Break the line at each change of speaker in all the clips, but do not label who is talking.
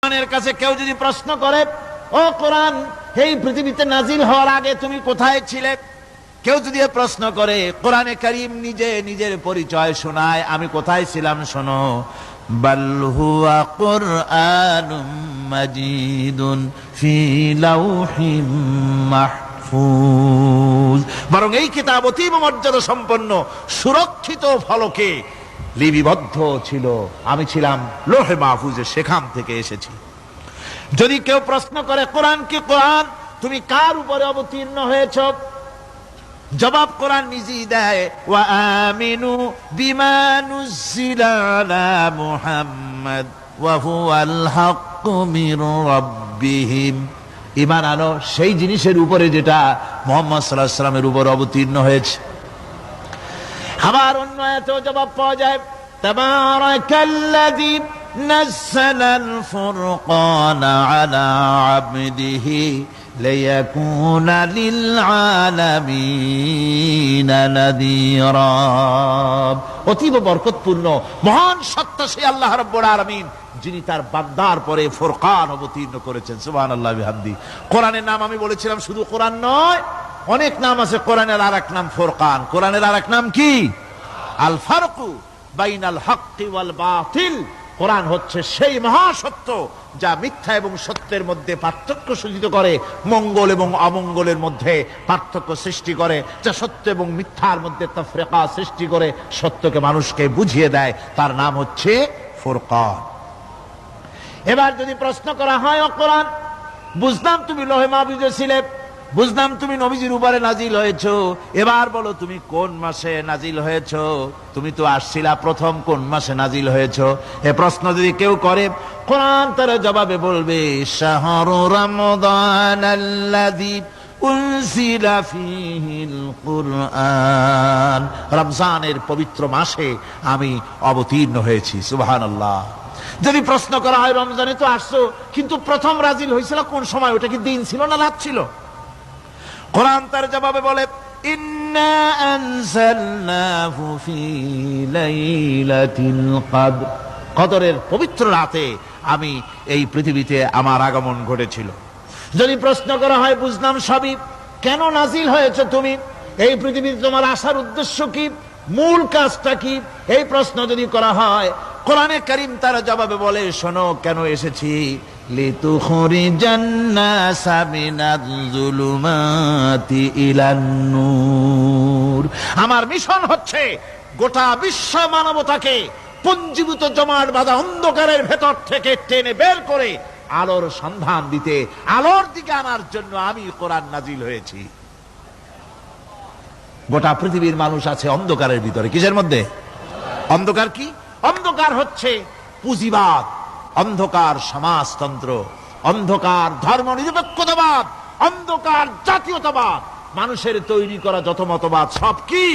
কোরআনের কাছে কেউ যদি প্রশ্ন করে, ও কোরআন, এই পৃথিবীতে নাজিল হওয়ার আগে তুমি কোথায় ছিলে? কেউ যদি প্রশ্ন করে, কোরআনে কারীম নিজে নিজের পরিচয় শোনায়, আমি কোথায় ছিলাম শোনো। বাল হুয়া কুরআনুম মাজিদুন ফি লাউহিম মাহফুজ, বরং এই কিতাব অতীব মর্যাদা সম্পন্ন সুরক্ষিত ফলকে লিপিবদ্ধ ছিল, আমি ছিলাম লোহে মাহফুজে, সেখান থেকে এসেছি। যদি কেউ প্রশ্ন করে, কোরআন কি কোরআন, তুমি কার উপরে অবতীর্ণ হয়েছ? জবাব কোরআন নিজেই দেয়, ওয়া আমিনু বিমা নুজিলা আলা মুহাম্মাদ ওয়া হুয়াল হাক্কু মির রাব্বিহিম, ঈমান আনো সেই জিনিসের উপরে যেটা মুহাম্মদ সাল্লাল্লাহু আলাইহি ওয়াসাল্লামের উপর অবতীর্ণ হয়েছে। আবার অন্য আয়াতেও জবাব পাওয়া যায়, তাবারাকাল্লাযী নাযালাল ফুরকানা আলা আবদিহি লিয়াকুনা লিল আলামিনা নাযীরা। অতীব বরকতপূর্ণ মহান সত্তা সেই আল্লাহ রাব্বুল আলামিন, যিনি তার বান্দার পরে ফুরকান অবতীর্ণ করেছেন। সুবহানাল্লাহি ওয়া বিহামদিহি। কোরআনের নাম আমি বলেছিলাম শুধু কোরআন নয়, অনেক নাম আছে। কোরআনের আরেক নাম ফুরকান। কোরআনের আরেক নাম কি? আল ফারকু বাইনাল হক্কি ওয়াল বাতিল। কোরআন হচ্ছে সেই মহাসত্য যা মিথ্যা এবং সত্যের মধ্যে পার্থক্য সূচিত করে, মঙ্গল এবং অমঙ্গলের মধ্যে পার্থক্য সৃষ্টি করে, যা সত্য এবং মিথ্যার মধ্যে তাফরিকা সৃষ্টি করে, সত্যকে মানুষকে বুঝিয়ে দেয়। তার নাম হচ্ছে ফুরকান। এবার যদি প্রশ্ন করা হয়, ও কোরআন, বুঝলাম তুমি লোহে মাহফুজে ছিলে, বুঝলাম তুমি নবীজির উপরে নাজিল হয়েছো, এবার বলো তুমি কোন মাসে নাজিল হয়েছো? তুমি তো আসছিলা প্রথম কোন মাসে নাজিল হয়েছো? এ প্রশ্ন যদি কেউ করে, কোরআন তার জবাবে বলবে, শাহরু রমাদানাল্লাযী উনজিলা ফীহিল কুরআন, রমজানের পবিত্র মাসে আমি অবতীর্ণ হয়েছি। সুবহানাল্লাহ। যদি প্রশ্ন করা হয়, রমজানে তো আসছো, কিন্তু প্রথম নাজিল হয়েছিল কোন সময়? ওটা কি দিন ছিল না রাত ছিল? কোরআন তার জবাবে বলে, ইন্না আনজালনাহু ফি লাইলাতিল কদর, কদরের পবিত্র রাতে আমি এই পৃথিবীতে আমার আগমন ঘটেছিল। যদি প্রশ্ন করা হয়, বুঝলাম সবই, কেন নাজিল হয়েছে তুমি? এই পৃথিবীতে তোমার আসার উদ্দেশ্য কি? মূল কাজটা কি? এই প্রশ্ন যদি করা হয়, কোরআনে কারীম তার জবাবে বলে, শোনো কেন এসেছি। লিতুখরিজান নাসা মিনাজ যুলুমাতি ইলান নূর, আমার মিশন হচ্ছে গোটা বিশ্ব মানবতাকে পুঞ্জীভূত জমাট বাঁধা অন্ধকারের ভেতর থেকে টেনে বের করে আলোর সন্ধান দিতে, আলোর দিকে আনার জন্য আমি কোরআন নাজিল হয়েছি। গোটা পৃথিবীর মানুষ আছে অন্ধকারের ভিতরে। কিসের মধ্যে? অন্ধকার কি? অন্ধকার হচ্ছে পুঁজিবাদ, অন্ধকার সমাজতন্ত্র, অন্ধকার ধর্ম নিরপেক্ষতাবাদ, অন্ধকার জাতীয়তাবাদ। মানুষের তৈরি করা যত মতবাদ সব কি?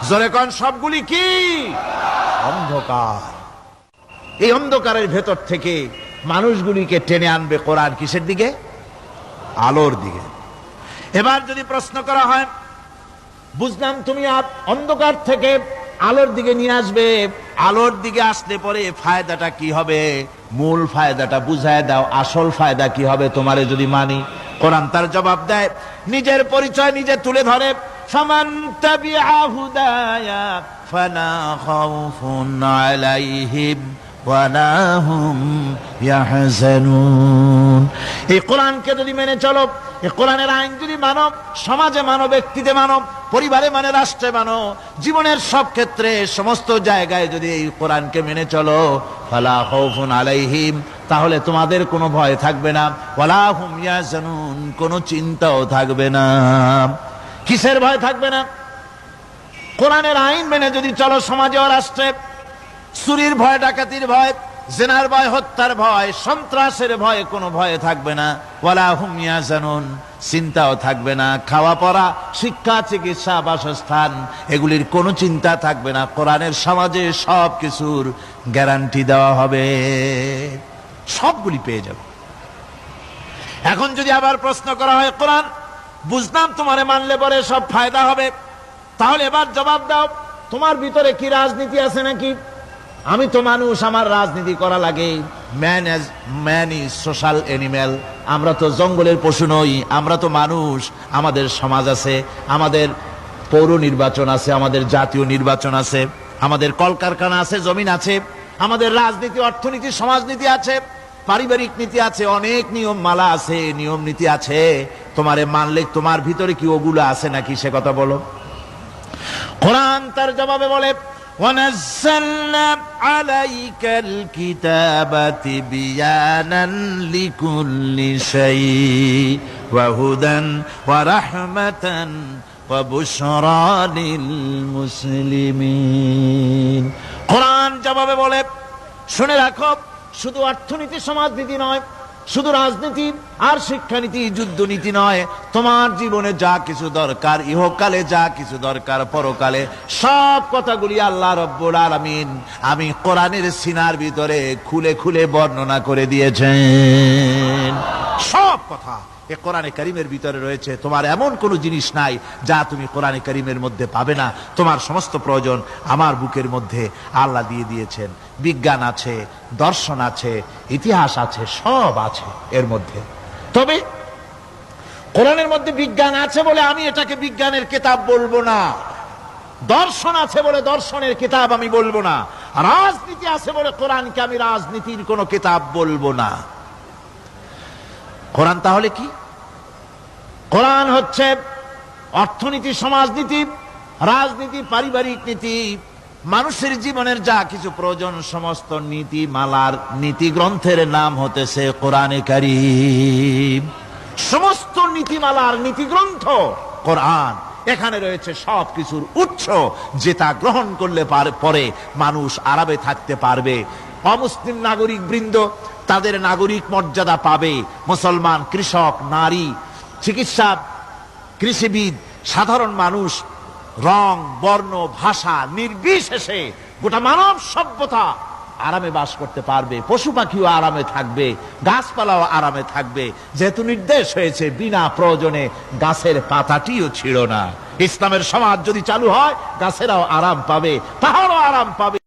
জোরে কোন, সবগুলি কি? অন্ধকার। এই অন্ধকারের ভেতর থেকে মানুষগুলিকে টেনে আনবে কোরআন কিসের দিকে? আলোর দিকে। এবার যদি প্রশ্ন করা হয়, বুঝলাম তুমি অন্ধকার থেকে আলোর দিকে নিয়ে আসবে, আলোর দিকে আসলে পরে ফায়দাটা কি হবে? মূল ফায়দাটা বুঝায় দাও, আসল ফায়দা কি হবে তোমারে যদি মানি? কোরআন তার জবাব দেয়, নিজের পরিচয় নিজে তুলে ধরে, ফামান তাবিআ হুদায়া ফালা খাউফুন আলাইহিম ওয়ালা হুম ইয়াহজানুন। এই কোরআনকে যদি মেনে চলো, এই কোরআনের আইন যদি মানো, সমাজে মানো, ব্যক্তিতে মানো, পরিবারে মানে, রাষ্ট্রে মানো, জীবনের সব ক্ষেত্রে সমস্ত জায়গায় যদি এই কোরআনকে মেনে চলো, ফালা খাউফুন আলাইহিম, তাহলে তোমাদের কোনো ভয় থাকবে না, ওয়ালা হুম ইয়াহজানুন, কোনো চিন্তাও থাকবে না। কিসের ভয় থাকবে না? কোরআনের আইন মেনে যদি চলো সমাজে ও রাষ্ট্রে, চুরির ভয়, ডাকাতির ভয়, জিনার ভয়, হত্যার ভয়, সন্ত্রাসের ভয়, কোনো ভয় থাকবে না। ওয়ালা হুম ইয়াহজানুন, চিন্তাও থাকবে না। খাওয়া পড়া, শিক্ষা, চিকিৎসা, বাসস্থান, এগুলির কোনো চিন্তা থাকবে না। কোরআনের সমাজে সব কিছুর গ্যারান্টি দেওয়া হবে, সবগুলি পেয়ে যাবে। এখন যদি আবার প্রশ্ন করা হয়, কোরআন, বুঝলাম তোমারে মানলে পরে সব ফায়দা হবে, তাহলে এবার জবাব দাও, তোমার ভিতরে কি রাজনীতি আছে নাকি? আমি তো মানুষ, আমার রাজনীতি করা লাগে। Man is social animal. আমরা তো জঙ্গলের পশু নই, আমরা তো মানুষ। আমাদের সমাজ আছে, আমাদের পৌর নির্বাচন আছে, আমাদের জাতীয় নির্বাচন আছে, আমাদের কলকারখানা আছে, জমিন আছে, আমাদের রাজনীতি, অর্থনীতি, সমাজনীতি আছে, পারিবারিক নীতি আছে, অনেক নিয়ম মালা আছে, নিয়ম নীতি আছে। তোমারে মানলে তোমার ভিতরে কি ওগুলো আছে নাকি, সে কথা বলো। কোরআন তার জবাবে বলে, وَنَزَّلْنَا عَلَيْكَ الْكِتَابَ تِبْيَانًا لِكُلِّ شَيْءٍ وَهُدًى وَرَحْمَةً وَبُشْرَى لِلْمُسْلِمِينَ। কোরআন জবাবে বলে, শুনে রাখো, শুধু অর্থনীতি সমাজনীতি নয়, শুধু রাজনীতি আর শিক্ষানীতি যুদ্ধনীতি নয়, তোমার জীবনে যা কিছু দরকার, ইহকালে যা কিছু দরকার, পরকালে সব কথাগুলি আল্লাহ রব্বুল আলামিন আমি কোরআনের সিনার ভিতরে খুলে খুলে বর্ণনা করে দিয়েছেন। সব কথা এ কোরআনে কারীমের ভিতরে রয়েছে। তোমার এমন কোন জিনিস নাই যা তুমি কোরআনে কারীমের মধ্যে পাবে না। তোমার সমস্ত প্রয়োজন আমার বুকের মধ্যে আল্লাহ দিয়ে দিয়েছেন। বিজ্ঞান আছে, দর্শন আছে, ইতিহাস আছে, সব আছে এর মধ্যে। তবে কোরআনের মধ্যে বিজ্ঞান আছে বলে আমি এটাকে বিজ্ঞানের কিতাব বলবো না, দর্শন আছে বলে দর্শনের কিতাব আমি বলবো না, রাজনীতি আছে বলে কোরআনকে আমি রাজনীতির কোন কিতাব বলবো না। কোরআন তাহলে কি? কোরআন হচ্ছে অর্থনীতি, সমাজনীতি, রাজনীতি, পারিবারিক নীতি, মানুষের জীবনের যা কিছু প্রয়োজন, সমস্ত নীতি মালার নীতি গ্রন্থের নাম হতেছে কোরআনে কারীম। সমস্ত নীতিমালার নীতি গ্রন্থ কোরআন। এখানে রয়েছে সব কিছুর উৎস, যেটা গ্রহণ করলে পরে মানুষ আরামে থাকতে পারবে। অমুসলিম নাগরিক বৃন্দ তাদের নাগরিক মর্যাদা পাবে। মুসলমান, কৃষক, নারী, চিকিৎসা, কৃষিবিদ, সাধারণ মানুষ, রং, বর্ণ, ভাষা নির্বিশেষে গোটা মানব সভ্যতা আরামে বাস করতে পারবে। পশু পাখিও আরামে থাকবে, গাছপালাও আরামে থাকবে, যেহেতু নির্দেশ হয়েছে বিনা প্রয়োজনে গাছের পাতাটিও ছিঁড়ো না। ইসলামের সমাজ যদি চালু হয়, গাছেরাও আরাম পাবে, পাহাড়ও আরাম পাবে।